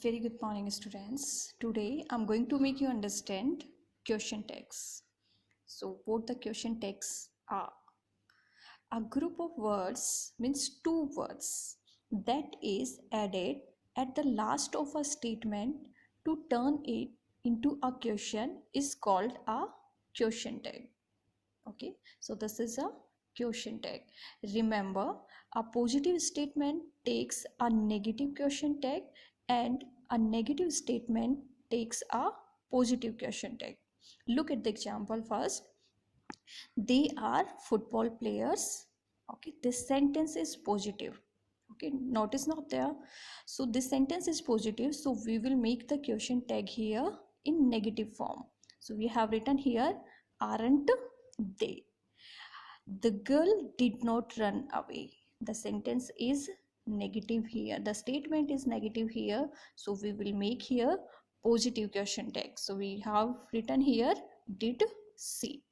Very good morning, students. Today I'm going to make you understand question tags. So, what the question tags are? A group of words means two words that is added at the last of a statement to turn it into a question is called a question tag. Okay, so this is a question tag. Remember, a positive statement takes a negative question tag and a negative statement takes a positive question tag. Look at the example first. They are football players. Okay, this sentence is positive. Okay, notice not there. So this sentence is positive, so we will make the question tag here in negative form. So we have written here, aren't they? The girl did not run away. The sentence is negative here, the statement is negative here, so we will make here positive question tag. So we have written here, did see.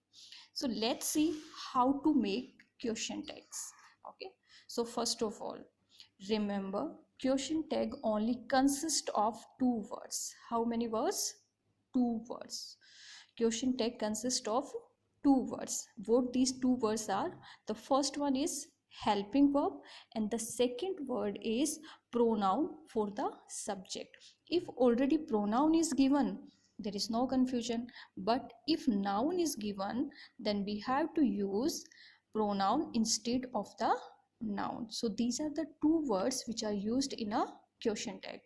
So let's see how to make question tags. Okay, so first of all, remember, question tag only consists of two words. How many words? Two words. Question tag consists of two words. What these two words are? The first one is helping verb and the second word is pronoun for the subject. If already pronoun is given, there is no confusion, but if noun is given, then we have to use pronoun instead of the noun. So these are the two words which are used in a question tag.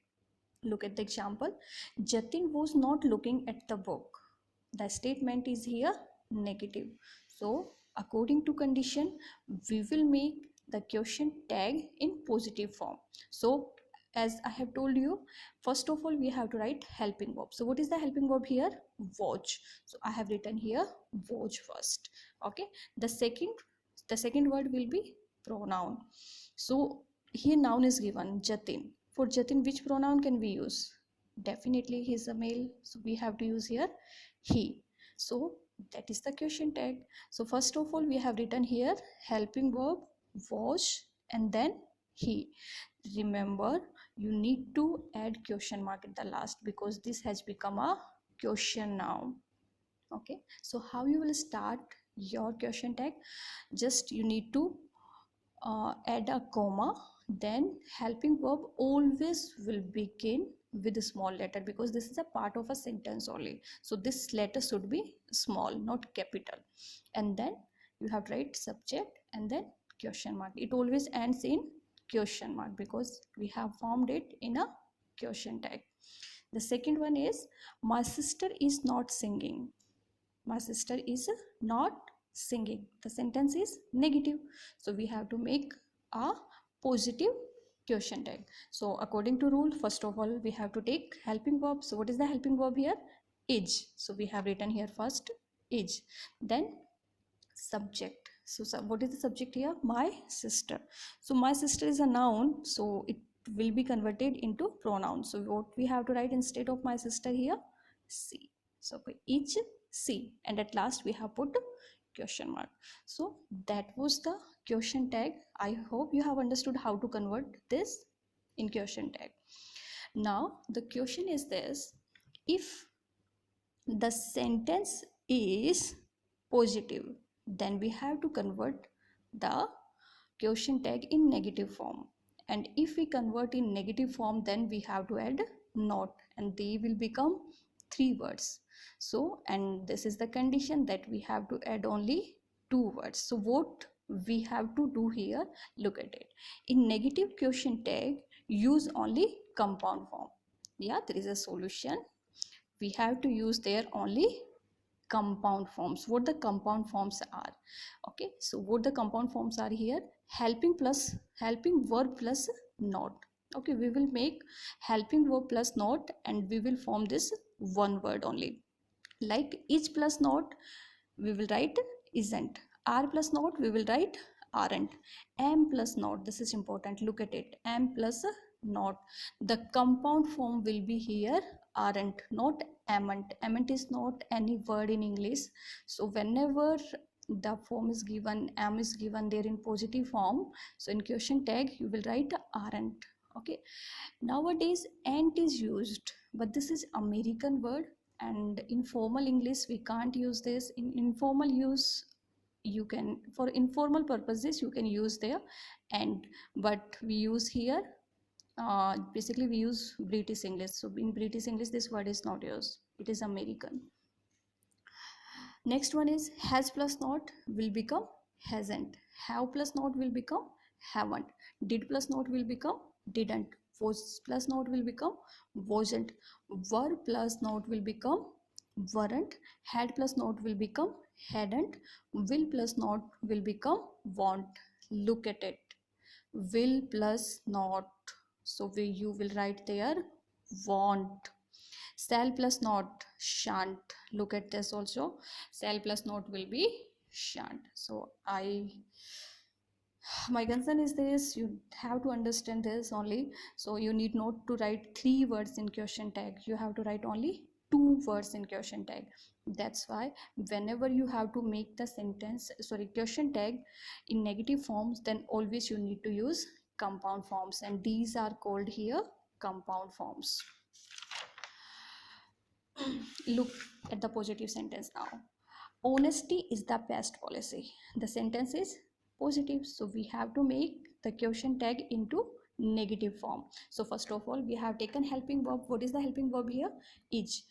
Look at the example. Jatin was not looking at the book. The statement is here negative. So according to condition, we will make the question tag in positive form. So as I have told you, first of all we have to write helping verb. So what is the helping verb here? Watch. So I have written here watch first. Okay, the second word will be pronoun. So here noun is given Jatin. For Jatin, which pronoun can we use? Definitely he is a male, so we have to use here he. So that is the question tag. So first of all we have written here helping verb watch and then he. Remember, you need to add question mark at the last because this has become a question now. Okay, so how you will start your question tag? Just you need to add a comma, then helping verb always will begin with a small letter because this is a part of a sentence only. So this letter should be small, not capital. And then you have to write subject and then question mark. It always ends in question mark because we have formed it in a question tag. The second one is my sister is not singing. My sister is not singing. The sentence is negative, so we have to make a positive question tag. So according to rule, first of all we have to take helping verb. So what is the helping verb here? Is. So we have written here first is, then subject. So what is the subject here? My sister. So my sister is a noun, so it will be converted into pronoun. So what we have to write instead of my sister here? C. So each C, and at last we have put question mark. So that was the question tag. I hope you have understood how to convert this in question tag. Now the question is this: if the sentence is positive, then we have to convert the question tag in negative form, and if we convert in negative form, then we have to add not, and they will become three words. So, and this is the condition that we have to add only two words. So what we have to do here, look at it. In negative question tag, use only compound form. Yeah, there is a solution. We have to use there only compound forms. What the compound forms are? Okay, so what the compound forms are here? Helping verb plus not. Okay, we will make helping verb plus not and we will form this one word only. Like is plus not, we will write isn't. Are plus not, we will write aren't. Am plus not, this is important, look at it. Am plus not. The compound form will be here aren't, not amn't. Amn't is not any word in English. So whenever the form is given, am is given there in positive form, so in question tag you will write aren't. Okay, nowadays ant is used, but this is American word, and in formal English we can't use this. In informal use, you can, for informal purposes you can use there and, but we use here, basically we use British English. So in British English this word is not used, it is American. Next one is has plus not will become hasn't, have plus not will become haven't, did plus not will become didn't, was plus not will become wasn't, were plus not will become weren't, had plus not will become hadn't, will plus not will become won't. Look at it, will plus not, so you will write there won't. Shall plus not shan't, look at this also, shall plus not will be shan't. So my concern is this, you have to understand this only. So you need not to write 3 words in question tag, you have to write only 2 words in question tag. That's why whenever you have to make the sentence, sorry, question tag in negative forms, then always you need to use compound forms, and these are called here compound forms. Look at the positive sentence now. Honesty is the best policy. The sentence is positive, so we have to make the question tag into negative form. So first of all, we have taken helping verb. What is the helping verb here? Is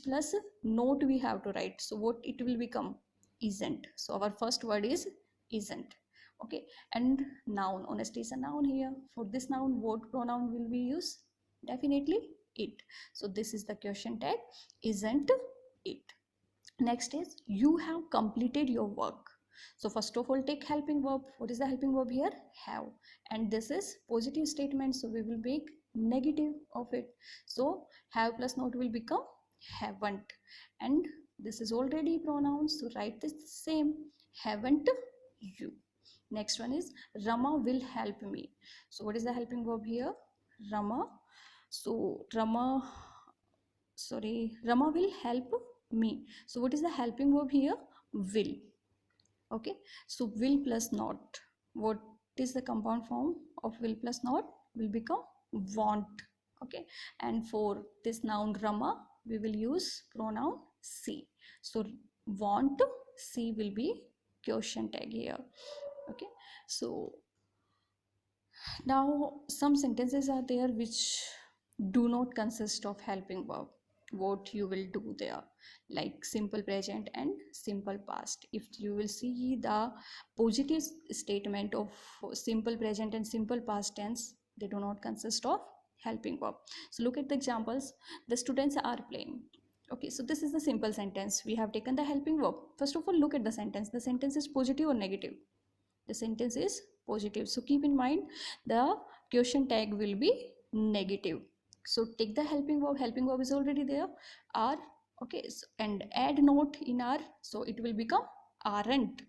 plus not we have to write. So what it will become? Isn't. So our first word is isn't. Okay, and noun. Honesty is a noun here. For this noun, what pronoun will we use? Definitely it. So this is the question tag, isn't it. Next is you have completed your work. So first of all, take helping verb. What is the helping verb here? Have, and this is positive statement, so we will make negative of it. So have plus not will become haven't, and this is already pronouns, so write this same, haven't you. Next one is Rama will help me. So what is the helping verb here? Rama. So Rama will help me. So what is the helping verb here? Will. Okay, so will plus not, what is the compound form of will plus not? Will become want. Okay, and for this noun Rama we will use pronoun she. So want she will be question tag here. Okay, so now some sentences are there which do not consist of helping verb. What you will do there, like simple present and simple past. If you will see the positive statement of simple present and simple past tense, they do not consist of helping verb. So look at the examples. The students are playing. Okay, so this is the simple sentence. We have taken the helping verb. First of all, look at the sentence. The sentence is positive or negative? The sentence is positive, so keep in mind the question tag will be negative. So take the helping verb is already there, are. Okay, so, and add not in are, so it will become aren't,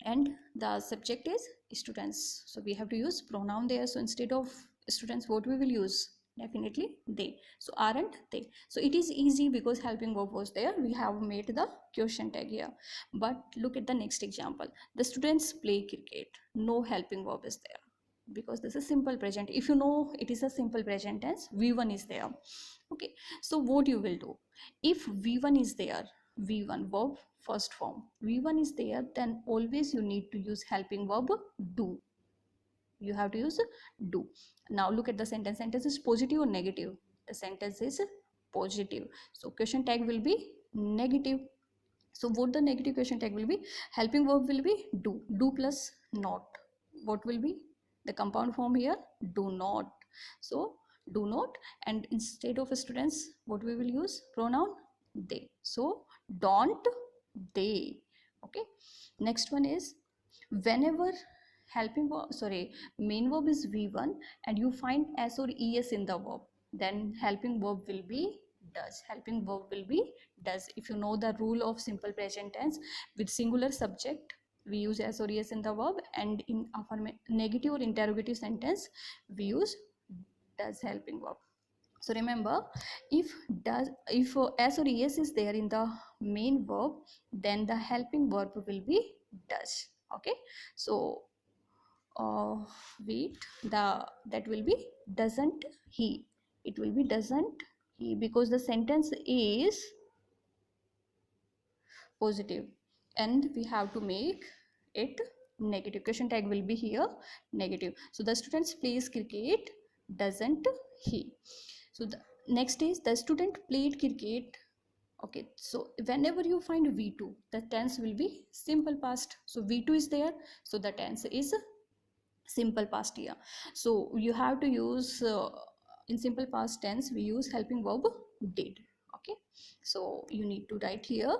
and the subject is students, so we have to use pronoun there. So instead of students, what we will use? Definitely they. So aren't they? So it is easy because helping verb was there, we have made the question tag here. But look at the next example. The students play cricket. No helping verb is there because this is simple present. If you know it is a simple present tense, v1 is there. Okay, so what you will do, if v1 is there, v1 verb first form, v1 is there, then always you need to use helping verb do. You have to use do. Now look at the sentence. Sentence is positive or negative? The sentence is positive, so question tag will be negative. So what the negative question tag will be? Helping verb will be do plus not. What will be the compound form here? Do not. So do not, and instead of students, what we will use? Pronoun they. So don't they. Okay, next one is whenever helping verb, sorry, main verb is v1 and you find s or es in the verb, then helping verb will be does. Helping verb will be does. If you know the rule of simple present tense, with singular subject we use s or es in the verb, and in negative or interrogative sentence we use does helping verb. So remember, if s or es is there in the main verb, then the helping verb will be does. Okay, so wait, that will be doesn't he. It will be doesn't he because the sentence is positive and we have to make it negative. Question tag will be here negative. So the students plays cricket doesn't he. So the next is the student played cricket. Okay, so whenever you find v2, the tense will be simple past. So v2 is there, so the tense is simple past here. So you have to use in simple past tense we use helping verb did. Okay, so you need to write here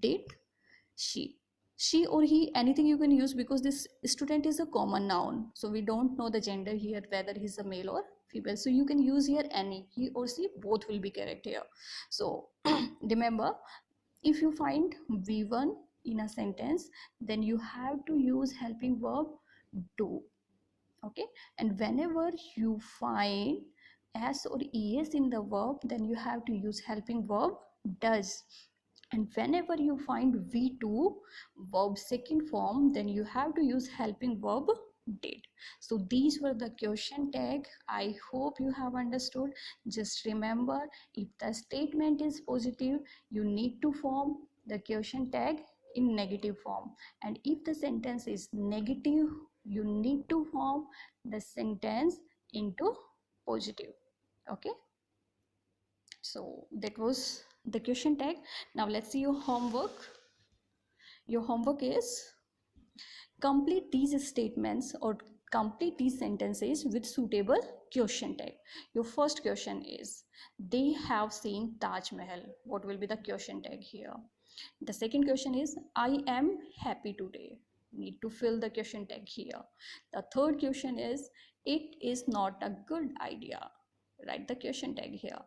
did she or he, anything you can use because this student is a common noun, so we don't know the gender here whether he's a male or female, so you can use here any, he or she, both will be correct here. So remember, if you find v1 in a sentence, then you have to use helping verb do. Okay, and whenever you find s or es in the verb, then you have to use helping verb does. And whenever you find v2 verb second form, then you have to use helping verb did. So these were the question tag. I hope you have understood. Just remember, if the statement is positive, you need to form the question tag in negative form, and if the sentence is negative, you need to form the sentence into positive. Okay, so that was the question tag. Now let's see your homework. Your homework is complete these statements or complete these sentences with suitable question tag. Your first question is, they have seen Taj Mahal. What will be the question tag here? The second question is, I am happy today. Need to fill the question tag here. The third question is, it is not a good idea. Write the question tag here.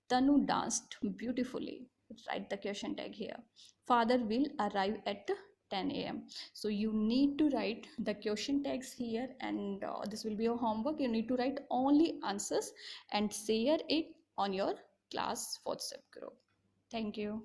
Tanu danced beautifully. Write the question tag here. Father will arrive at 10 a.m. So you need to write the question tags here, and this will be your homework. You need to write only answers and share it on your class WhatsApp group. Thank you.